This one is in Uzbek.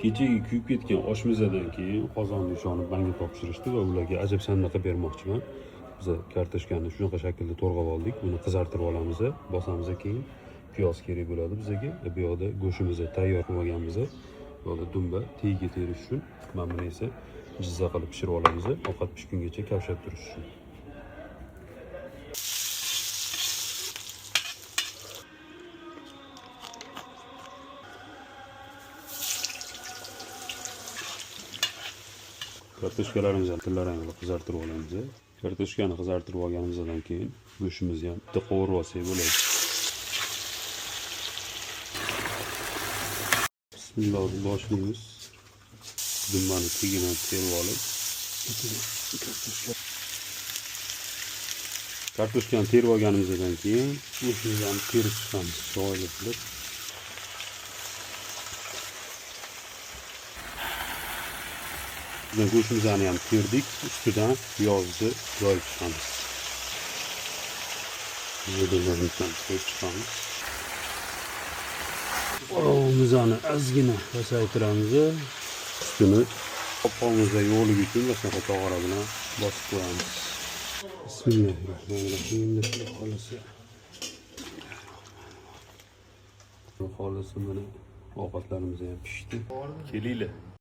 Kechagi kuyib ketgan oshmizadan keyin qozonni ishonib menga topshirishdi va ularga ajab sandaqa bermoqchiman. Biz kartoshkani shunaqa shaklda to'g'rab oldik. Buni qizartirib olamiz, bosamiz, keyin piyoz kerak bo'ladi bizga. Bu yoqda go'shtimizni tayyor qilib olganmiz. Bu yoqda dumba tegiga terish uchun. Mana buni esa jizza qilib pishirib olamiz, ovqat pishgungacha kavshab turish uchun. Kartoshkalarimizni tillarangli qizartirib olamiz. Kartoshkani qizartirib olganimizdan keyin go'shtimizni ham bitta qovurib olsak bo'ladi. Bismillah boshlaymiz. Dumbani tagidan terib olib, kartoshkani terib olganimizdan keyin go'shtimizni ham terib chiqamiz chiroyli qilib. Go'shtimizni ham terdik, ustidan piyozni yoyib chiqamiz. Zo'rlarni qo'yib chiqamiz. Olovimizni ozgina pasaytiramiz. Ustini qopqog'imizda yo'qligi uchun boshqa tog'ora bilan bosib qo'yamiz. Bismillahirrohmanirrohim. Xohlasa mana ovqatlarimiz ham pishdi. Kelinglar.